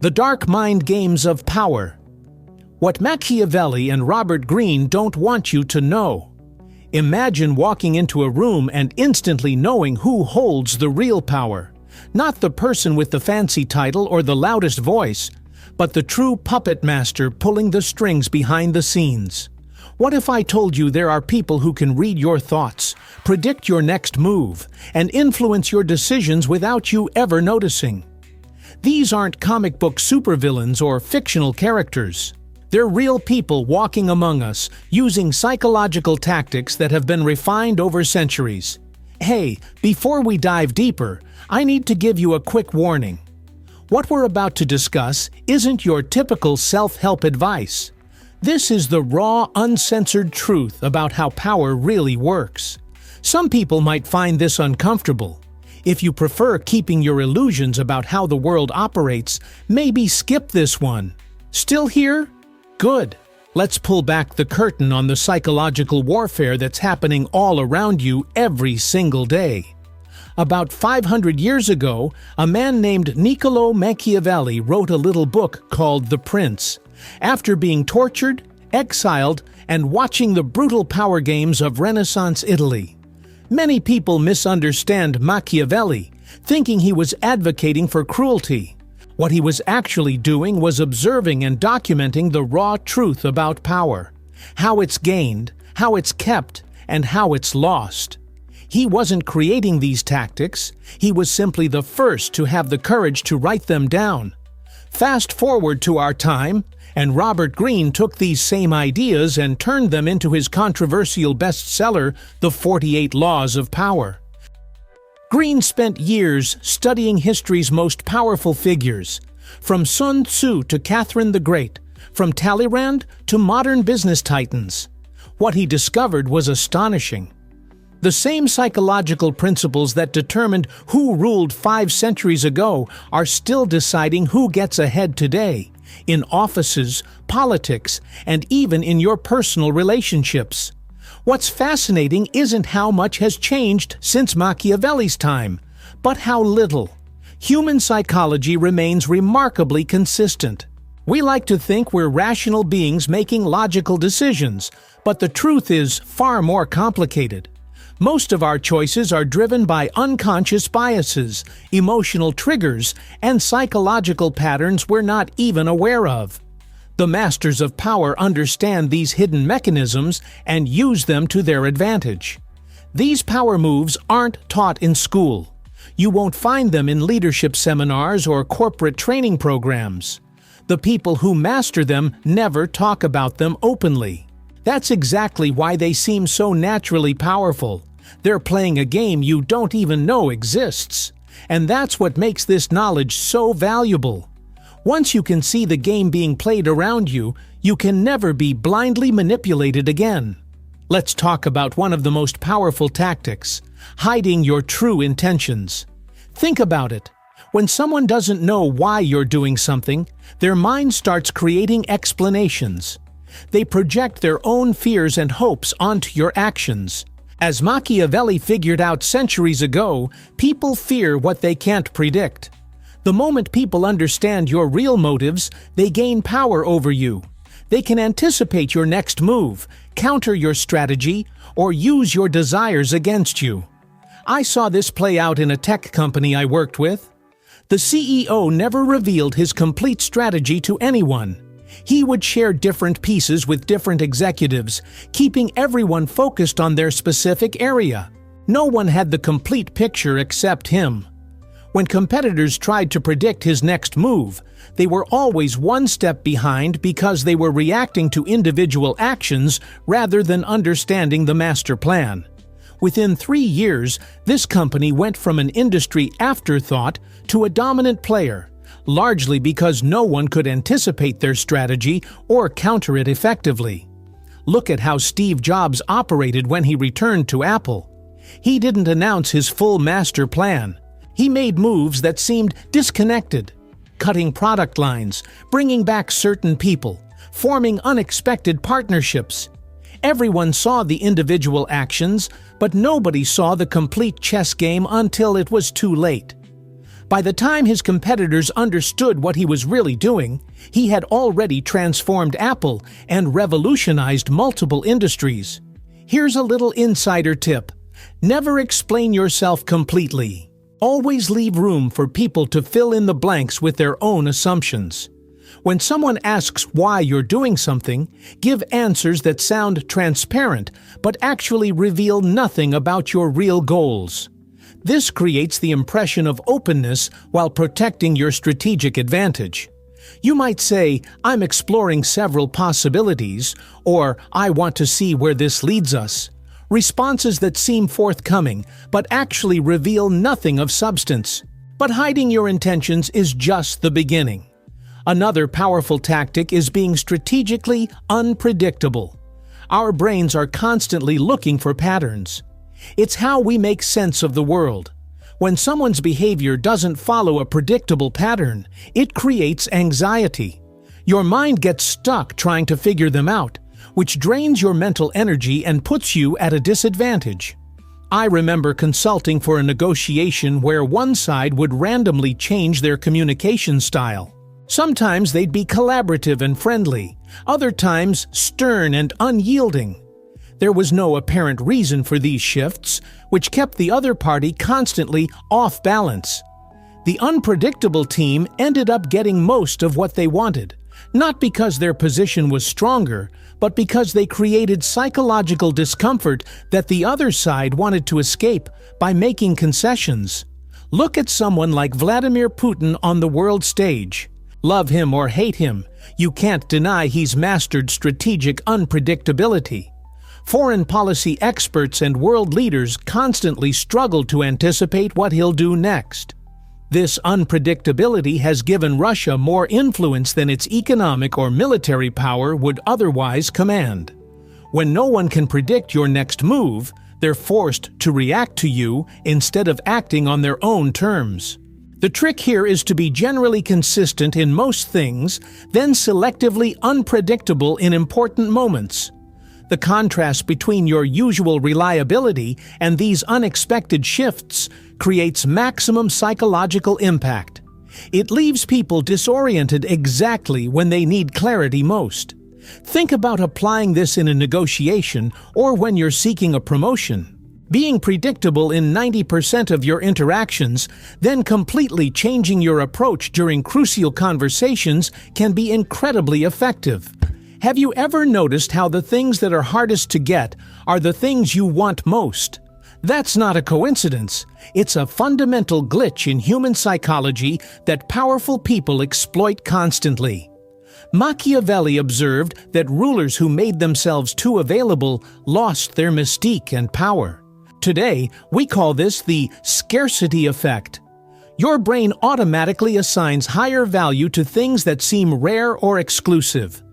The Dark Mind Games of Power. What Machiavelli and Robert Greene don't want you to know. Imagine walking into a room and instantly knowing who holds the real power. Not the person with the fancy title or the loudest voice, but the true puppet master pulling the strings behind the scenes. What if I told you there are people who can read your thoughts, predict your next move, and influence your decisions without you ever noticing? These aren't comic book supervillains or fictional characters. They're real people walking among us, using psychological tactics that have been refined over centuries. Hey, before we dive deeper, I need to give you a quick warning. What we're about to discuss isn't your typical self-help advice. This is the raw, uncensored truth about how power really works. Some people might find this uncomfortable. If you prefer keeping your illusions about how the world operates, maybe skip this one. Still here? Good. Let's pull back the curtain on the psychological warfare that's happening all around you every single day. About 500 years ago, a man named Niccolò Machiavelli wrote a little book called The Prince. After being tortured, exiled, and watching the brutal power games of Renaissance Italy. Many people misunderstand Machiavelli, thinking he was advocating for cruelty. What he was actually doing was observing and documenting the raw truth about power, how it's gained, how it's kept, and how it's lost. He wasn't creating these tactics, he was simply the first to have the courage to write them down. Fast forward to our time, and Robert Greene took these same ideas and turned them into his controversial bestseller, The 48 Laws of Power. Greene spent years studying history's most powerful figures, from Sun Tzu to Catherine the Great, from Talleyrand to modern business titans. What he discovered was astonishing. The same psychological principles that determined who ruled 5 centuries ago are still deciding who gets ahead today, in offices, politics, and even in your personal relationships. What's fascinating isn't how much has changed since Machiavelli's time, but how little. Human psychology remains remarkably consistent. We like to think we're rational beings making logical decisions, but the truth is far more complicated. Most of our choices are driven by unconscious biases, emotional triggers, and psychological patterns we're not even aware of. The masters of power understand these hidden mechanisms and use them to their advantage. These power moves aren't taught in school. You won't find them in leadership seminars or corporate training programs. The people who master them never talk about them openly. That's exactly why they seem so naturally powerful. They're playing a game you don't even know exists. And that's what makes this knowledge so valuable. Once you can see the game being played around you, you can never be blindly manipulated again. Let's talk about one of the most powerful tactics, hiding your true intentions. Think about it. When someone doesn't know why you're doing something, their mind starts creating explanations. They project their own fears and hopes onto your actions. As Machiavelli figured out centuries ago, people fear what they can't predict. The moment people understand your real motives, they gain power over you. They can anticipate your next move, counter your strategy, or use your desires against you. I saw this play out in a tech company I worked with. The CEO never revealed his complete strategy to anyone. He would share different pieces with different executives, keeping everyone focused on their specific area. No one had the complete picture except him. When competitors tried to predict his next move, they were always one step behind because they were reacting to individual actions rather than understanding the master plan. Within 3 years, this company went from an industry afterthought to a dominant player, largely because no one could anticipate their strategy or counter it effectively. Look at how Steve Jobs operated when he returned to Apple. He didn't announce his full master plan. He made moves that seemed disconnected, cutting product lines, bringing back certain people, forming unexpected partnerships. Everyone saw the individual actions, but nobody saw the complete chess game until it was too late. By the time his competitors understood what he was really doing, he had already transformed Apple and revolutionized multiple industries. Here's a little insider tip. Never explain yourself completely. Always leave room for people to fill in the blanks with their own assumptions. When someone asks why you're doing something, give answers that sound transparent but actually reveal nothing about your real goals. This creates the impression of openness while protecting your strategic advantage. You might say, "I'm exploring several possibilities," or "I want to see where this leads us." Responses that seem forthcoming but actually reveal nothing of substance. But hiding your intentions is just the beginning. Another powerful tactic is being strategically unpredictable. Our brains are constantly looking for patterns. It's how we make sense of the world. When someone's behavior doesn't follow a predictable pattern, it creates anxiety. Your mind gets stuck trying to figure them out, which drains your mental energy and puts you at a disadvantage. I remember consulting for a negotiation where one side would randomly change their communication style. Sometimes they'd be collaborative and friendly, other times stern and unyielding. There was no apparent reason for these shifts, which kept the other party constantly off balance. The unpredictable team ended up getting most of what they wanted, not because their position was stronger, but because they created psychological discomfort that the other side wanted to escape by making concessions. Look at someone like Vladimir Putin on the world stage. Love him or hate him, you can't deny he's mastered strategic unpredictability. Foreign policy experts and world leaders constantly struggle to anticipate what he'll do next. This unpredictability has given Russia more influence than its economic or military power would otherwise command. When no one can predict your next move, they're forced to react to you instead of acting on their own terms. The trick here is to be generally consistent in most things, then selectively unpredictable in important moments. The contrast between your usual reliability and these unexpected shifts creates maximum psychological impact. It leaves people disoriented exactly when they need clarity most. Think about applying this in a negotiation or when you're seeking a promotion. Being predictable in 90% of your interactions, then completely changing your approach during crucial conversations can be incredibly effective. Have you ever noticed how the things that are hardest to get are the things you want most? That's not a coincidence. It's a fundamental glitch in human psychology that powerful people exploit constantly. Machiavelli observed that rulers who made themselves too available lost their mystique and power. Today, we call this the scarcity effect. Your brain automatically assigns higher value to things that seem rare or exclusive.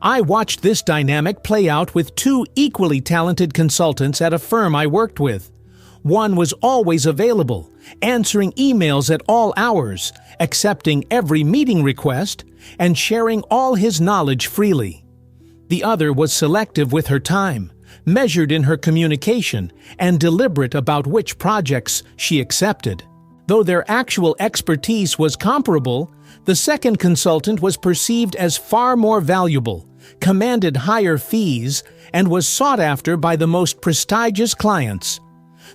I watched this dynamic play out with two equally talented consultants at a firm I worked with. One was always available, answering emails at all hours, accepting every meeting request, and sharing all his knowledge freely. The other was selective with her time, measured in her communication, and deliberate about which projects she accepted. Though their actual expertise was comparable, the second consultant was perceived as far more valuable, commanded higher fees, and was sought after by the most prestigious clients.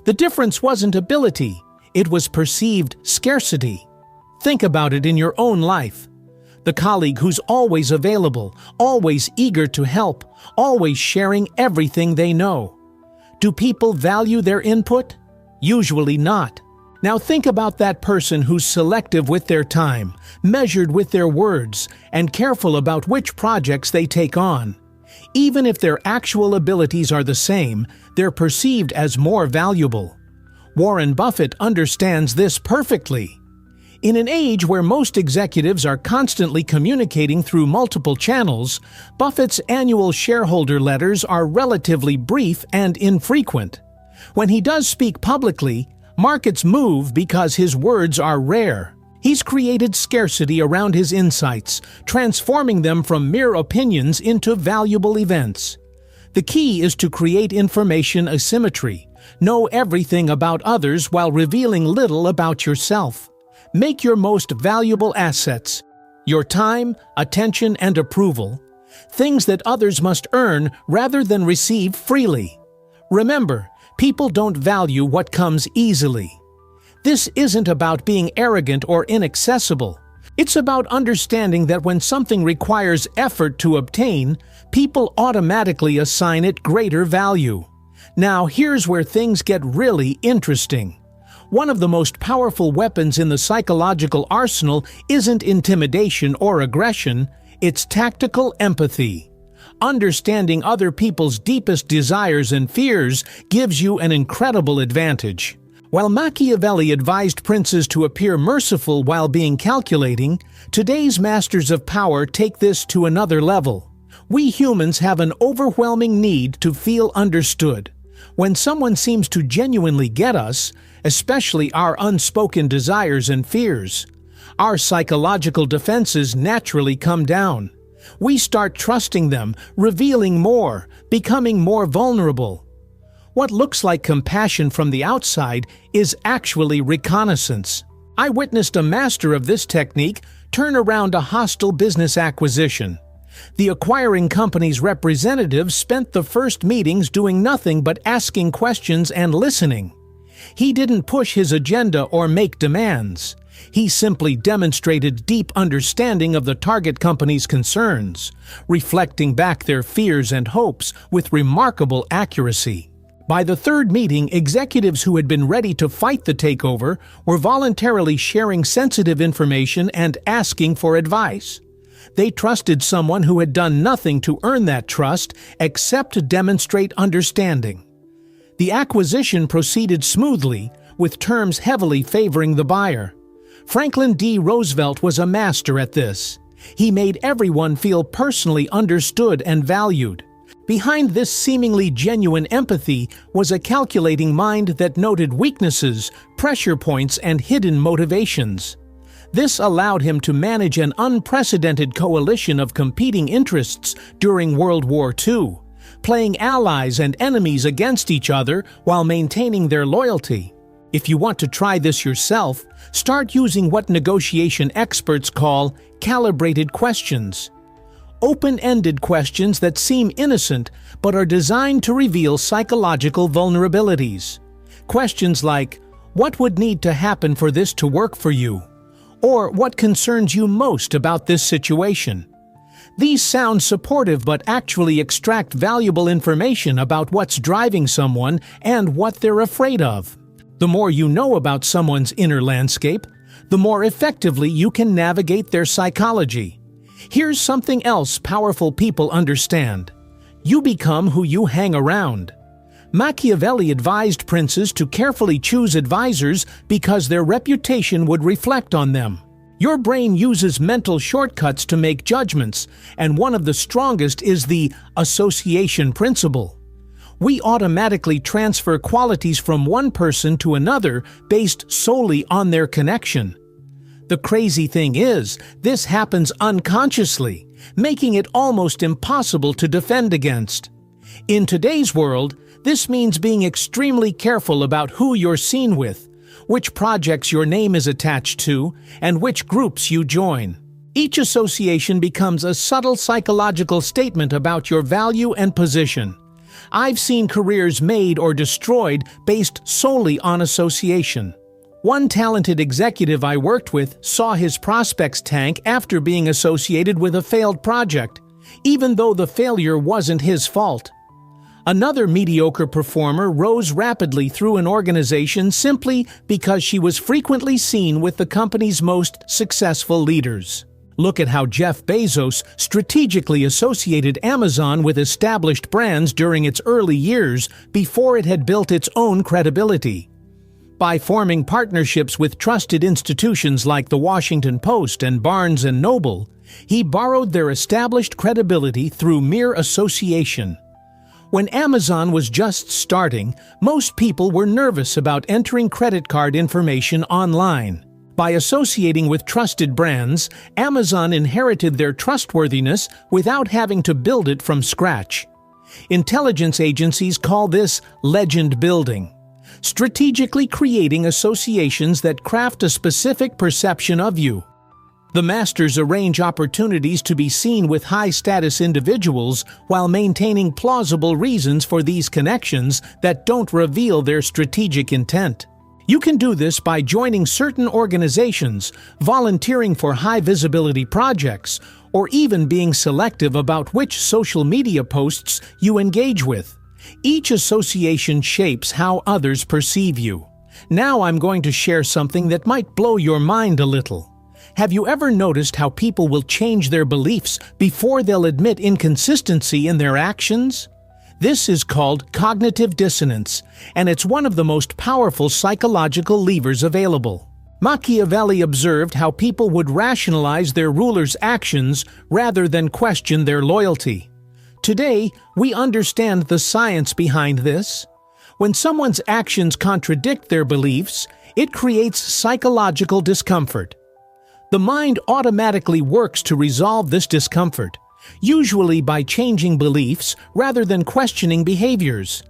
The difference wasn't ability, it was perceived scarcity. Think about it in your own life. The colleague who's always available, always eager to help, always sharing everything they know. Do people value their input? Usually not. Now think about that person who's selective with their time, measured with their words, and careful about which projects they take on. Even if their actual abilities are the same, they're perceived as more valuable. Warren Buffett understands this perfectly. In an age where most executives are constantly communicating through multiple channels, Buffett's annual shareholder letters are relatively brief and infrequent. When he does speak publicly, markets move because his words are rare. He's created scarcity around his insights, transforming them from mere opinions into valuable events. The key is to create information asymmetry, know everything about others while revealing little about yourself. Make your most valuable assets, your time, attention, and approval, things that others must earn rather than receive freely. Remember, people don't value what comes easily. This isn't about being arrogant or inaccessible. It's about understanding that when something requires effort to obtain, people automatically assign it greater value. Now, here's where things get really interesting. One of the most powerful weapons in the psychological arsenal isn't intimidation or aggression, it's tactical empathy. Understanding other people's deepest desires and fears gives you an incredible advantage. While Machiavelli advised princes to appear merciful while being calculating, today's masters of power take this to another level. We humans have an overwhelming need to feel understood. When someone seems to genuinely get us, especially our unspoken desires and fears, our psychological defenses naturally come down. We start trusting them, revealing more, becoming more vulnerable. What looks like compassion from the outside is actually reconnaissance. I witnessed a master of this technique turn around a hostile business acquisition. The acquiring company's representatives spent the first meetings doing nothing but asking questions and listening. He didn't push his agenda or make demands. He simply demonstrated deep understanding of the target company's concerns, reflecting back their fears and hopes with remarkable accuracy. By the third meeting, executives who had been ready to fight the takeover were voluntarily sharing sensitive information and asking for advice. They trusted someone who had done nothing to earn that trust except to demonstrate understanding. The acquisition proceeded smoothly, with terms heavily favoring the buyer. Franklin D. Roosevelt was a master at this. He made everyone feel personally understood and valued. Behind this seemingly genuine empathy was a calculating mind that noted weaknesses, pressure points, and hidden motivations. This allowed him to manage an unprecedented coalition of competing interests during World War II, playing allies and enemies against each other while maintaining their loyalty. If you want to try this yourself, start using what negotiation experts call calibrated questions. Open-ended questions that seem innocent but are designed to reveal psychological vulnerabilities. Questions like, what would need to happen for this to work for you? Or what concerns you most about this situation? These sound supportive but actually extract valuable information about what's driving someone and what they're afraid of. The more you know about someone's inner landscape, the more effectively you can navigate their psychology. Here's something else powerful people understand. You become who you hang around. Machiavelli advised princes to carefully choose advisors because their reputation would reflect on them. Your brain uses mental shortcuts to make judgments, and one of the strongest is the association principle. We automatically transfer qualities from one person to another based solely on their connection. The crazy thing is, this happens unconsciously, making it almost impossible to defend against. In today's world, this means being extremely careful about who you're seen with, which projects your name is attached to, and which groups you join. Each association becomes a subtle psychological statement about your value and position. I've seen careers made or destroyed based solely on association. One talented executive I worked with saw his prospects tank after being associated with a failed project, even though the failure wasn't his fault. Another mediocre performer rose rapidly through an organization simply because she was frequently seen with the company's most successful leaders. Look at how Jeff Bezos strategically associated Amazon with established brands during its early years before it had built its own credibility. By forming partnerships with trusted institutions like the Washington Post and Barnes & Noble, he borrowed their established credibility through mere association. When Amazon was just starting, most people were nervous about entering credit card information online. By associating with trusted brands, Amazon inherited their trustworthiness without having to build it from scratch. Intelligence agencies call this legend building. strategically creating associations that craft a specific perception of you. The masters arrange opportunities to be seen with high-status individuals while maintaining plausible reasons for these connections that don't reveal their strategic intent. You can do this by joining certain organizations, volunteering for high-visibility projects, or even being selective about which social media posts you engage with. Each association shapes how others perceive you. Now I'm going to share something that might blow your mind a little. Have you ever noticed how people will change their beliefs before they'll admit inconsistency in their actions? This is called cognitive dissonance, and it's one of the most powerful psychological levers available. Machiavelli observed how people would rationalize their rulers' actions rather than question their loyalty. Today, we understand the science behind this. When someone's actions contradict their beliefs, it creates psychological discomfort. The mind automatically works to resolve this discomfort, usually by changing beliefs rather than questioning behaviors.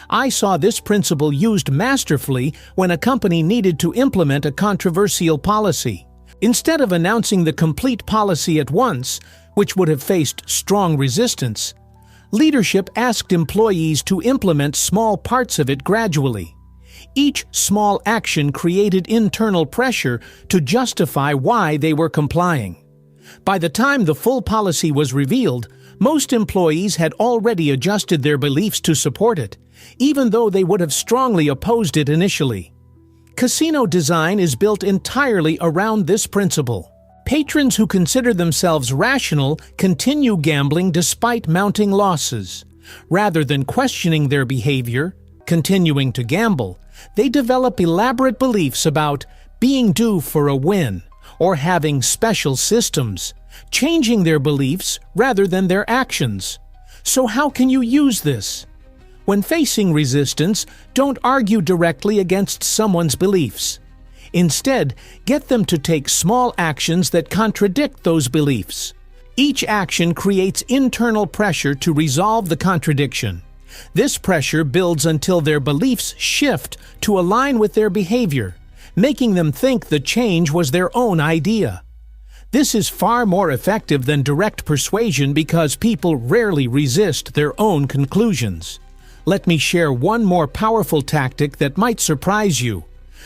I saw this principle used masterfully when a company needed to implement a controversial policy. Instead of announcing the complete policy at once, which would have faced strong resistance, leadership asked employees to implement small parts of it gradually. Each small action created internal pressure to justify why they were complying. By the time the full policy was revealed, most employees had already adjusted their beliefs to support it, even though they would have strongly opposed it initially. Casino design is built entirely around this principle. Patrons who consider themselves rational continue gambling despite mounting losses. Rather than questioning their behavior, continuing to gamble, they develop elaborate beliefs about being due for a win or having special systems, changing their beliefs rather than their actions. So how can you use this? When facing resistance, don't argue directly against someone's beliefs. Instead, get them to take small actions that contradict those beliefs. Each action creates internal pressure to resolve the contradiction. This pressure builds until their beliefs shift to align with their behavior, making them think the change was their own idea. This is far more effective than direct persuasion because people rarely resist their own conclusions. Let me share one more powerful tactic that might surprise you: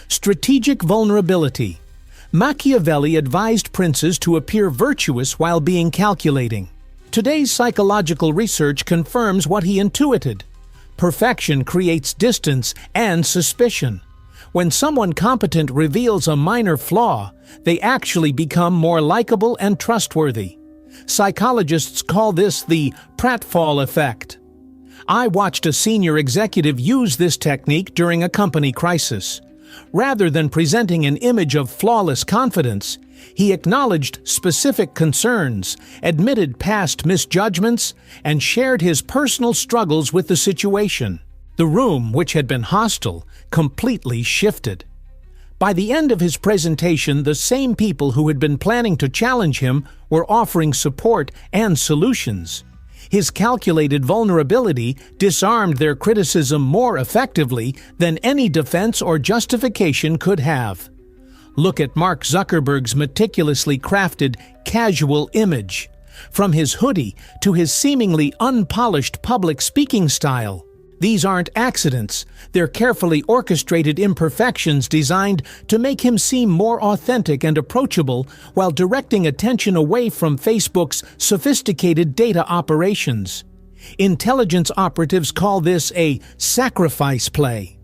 strategic vulnerability. Machiavelli advised princes to appear virtuous while being calculating. Today's psychological research confirms what he intuited. Perfection creates distance and suspicion. When someone competent reveals a minor flaw, they actually become more likable and trustworthy. Psychologists call this the pratfall effect. I watched a senior executive use this technique during a company crisis. Rather than presenting an image of flawless confidence, he acknowledged specific concerns, admitted past misjudgments, and shared his personal struggles with the situation. The room, which had been hostile, completely shifted. By the end of his presentation, the same people who had been planning to challenge him were offering support and solutions. His calculated vulnerability disarmed their criticism more effectively than any defense or justification could have. Look at Mark Zuckerberg's meticulously crafted casual image, from his hoodie to his seemingly unpolished public speaking style. These aren't accidents, they're carefully orchestrated imperfections designed to make him seem more authentic and approachable while directing attention away from Facebook's sophisticated data operations. Intelligence operatives call this a sacrifice play,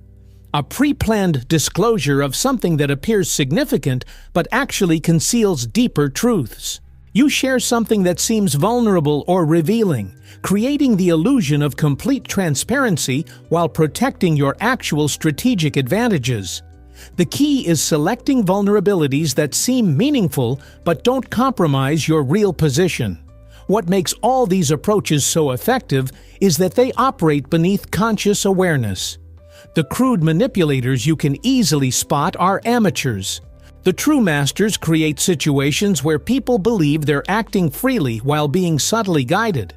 a pre-planned disclosure of something that appears significant but actually conceals deeper truths. You share something that seems vulnerable or revealing, creating the illusion of complete transparency while protecting your actual strategic advantages. The key is selecting vulnerabilities that seem meaningful but don't compromise your real position. What makes all these approaches so effective is that they operate beneath conscious awareness. The crude manipulators you can easily spot are amateurs. The true masters create situations where people believe they're acting freely while being subtly guided.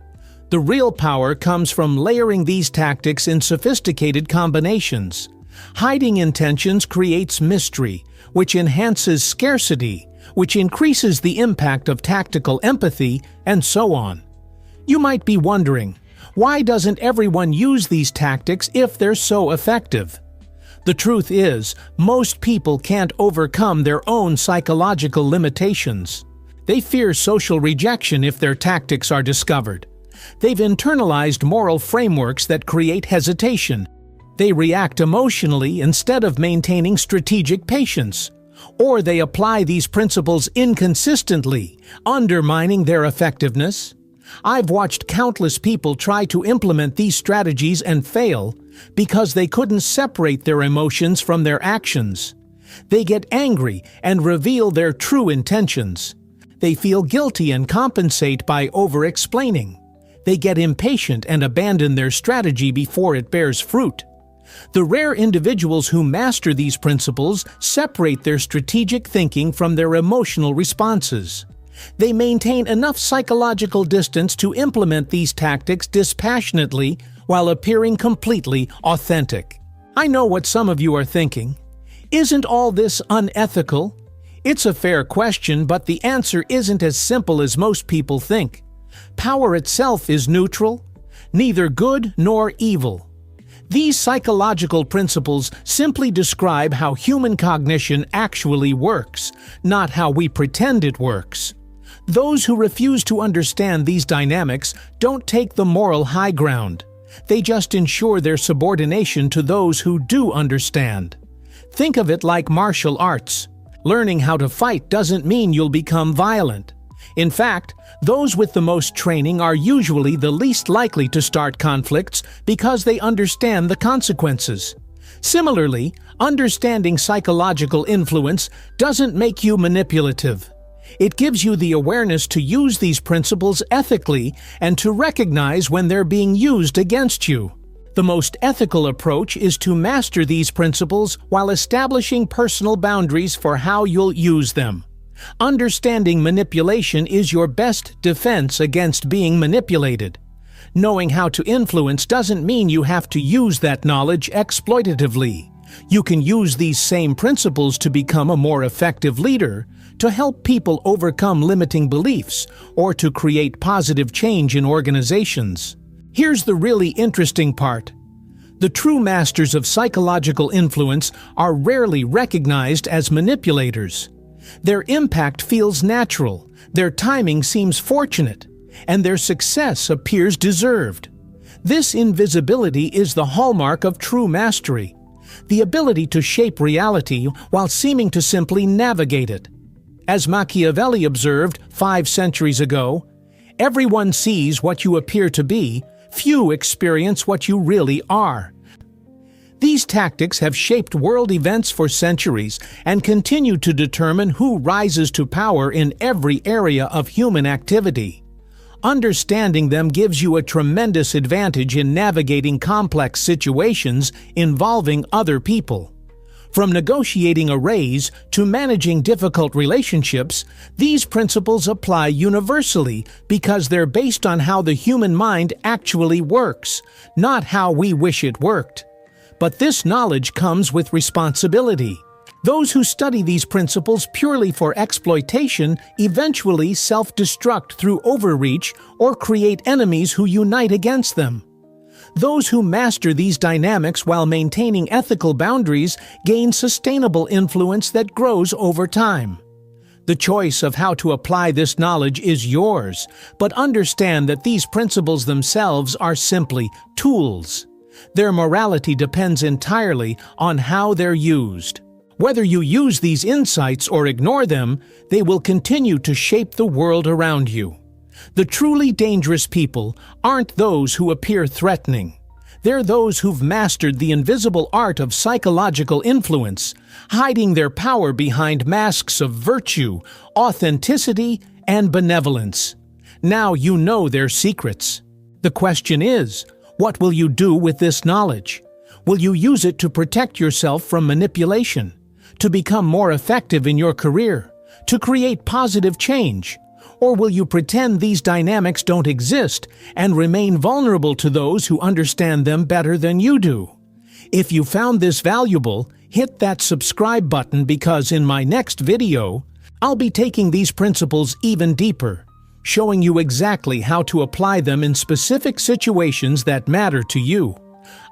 The real power comes from layering these tactics in sophisticated combinations. Hiding intentions creates mystery, which enhances scarcity, which increases the impact of tactical empathy, and so on. You might be wondering, why doesn't everyone use these tactics if they're so effective? The truth is, most people can't overcome their own psychological limitations. They fear social rejection if their tactics are discovered. They've internalized moral frameworks that create hesitation. They react emotionally instead of maintaining strategic patience. Or they apply these principles inconsistently, undermining their effectiveness. I've watched countless people try to implement these strategies and fail because they couldn't separate their emotions from their actions. They get angry and reveal their true intentions. They feel guilty and compensate by over-explaining. They get impatient and abandon their strategy before it bears fruit. The rare individuals who master these principles separate their strategic thinking from their emotional responses. They maintain enough psychological distance to implement these tactics dispassionately while appearing completely authentic. I know what some of you are thinking. Isn't all this unethical? It's a fair question, but the answer isn't as simple as most people think. Power itself is neutral, neither good nor evil. These psychological principles simply describe how human cognition actually works, not how we pretend it works. Those who refuse to understand these dynamics don't take the moral high ground. They just ensure their subordination to those who do understand. Think of it like martial arts. Learning how to fight doesn't mean you'll become violent. In fact, those with the most training are usually the least likely to start conflicts because they understand the consequences. Similarly, understanding psychological influence doesn't make you manipulative. It gives you the awareness to use these principles ethically and to recognize when they're being used against you. The most ethical approach is to master these principles while establishing personal boundaries for how you'll use them. Understanding manipulation is your best defense against being manipulated. Knowing how to influence doesn't mean you have to use that knowledge exploitatively. You can use these same principles to become a more effective leader, to help people overcome limiting beliefs, or to create positive change in organizations. Here's the really interesting part. The true masters of psychological influence are rarely recognized as manipulators. Their impact feels natural, their timing seems fortunate, and their success appears deserved. This invisibility is the hallmark of true mastery, the ability to shape reality while seeming to simply navigate it. As Machiavelli observed 5 centuries ago, everyone sees what you appear to be, few experience what you really are. These tactics have shaped world events for centuries and continue to determine who rises to power in every area of human activity. Understanding them gives you a tremendous advantage in navigating complex situations involving other people. From negotiating a raise to managing difficult relationships, these principles apply universally because they're based on how the human mind actually works, not how we wish it worked. But this knowledge comes with responsibility. Those who study these principles purely for exploitation eventually self-destruct through overreach or create enemies who unite against them. Those who master these dynamics while maintaining ethical boundaries gain sustainable influence that grows over time. The choice of how to apply this knowledge is yours, but understand that these principles themselves are simply tools. Their morality depends entirely on how they're used. Whether you use these insights or ignore them, they will continue to shape the world around you. The truly dangerous people aren't those who appear threatening. They're those who've mastered the invisible art of psychological influence, hiding their power behind masks of virtue, authenticity, and benevolence. Now you know their secrets. The question is, what will you do with this knowledge? Will you use it to protect yourself from manipulation, to become more effective in your career, to create positive change? Or will you pretend these dynamics don't exist and remain vulnerable to those who understand them better than you do? If you found this valuable, hit that subscribe button because in my next video, I'll be taking these principles even deeper, showing you exactly how to apply them in specific situations that matter to you.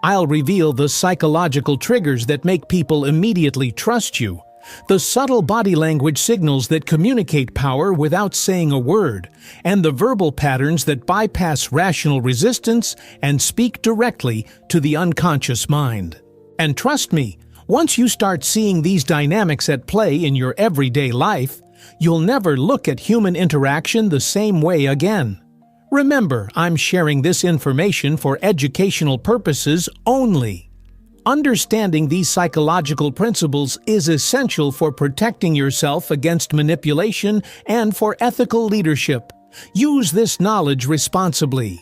I'll reveal the psychological triggers that make people immediately trust you, the subtle body language signals that communicate power without saying a word, and the verbal patterns that bypass rational resistance and speak directly to the unconscious mind. And trust me, once you start seeing these dynamics at play in your everyday life, you'll never look at human interaction the same way again. Remember, I'm sharing this information for educational purposes only. Understanding these psychological principles is essential for protecting yourself against manipulation and for ethical leadership. Use this knowledge responsibly.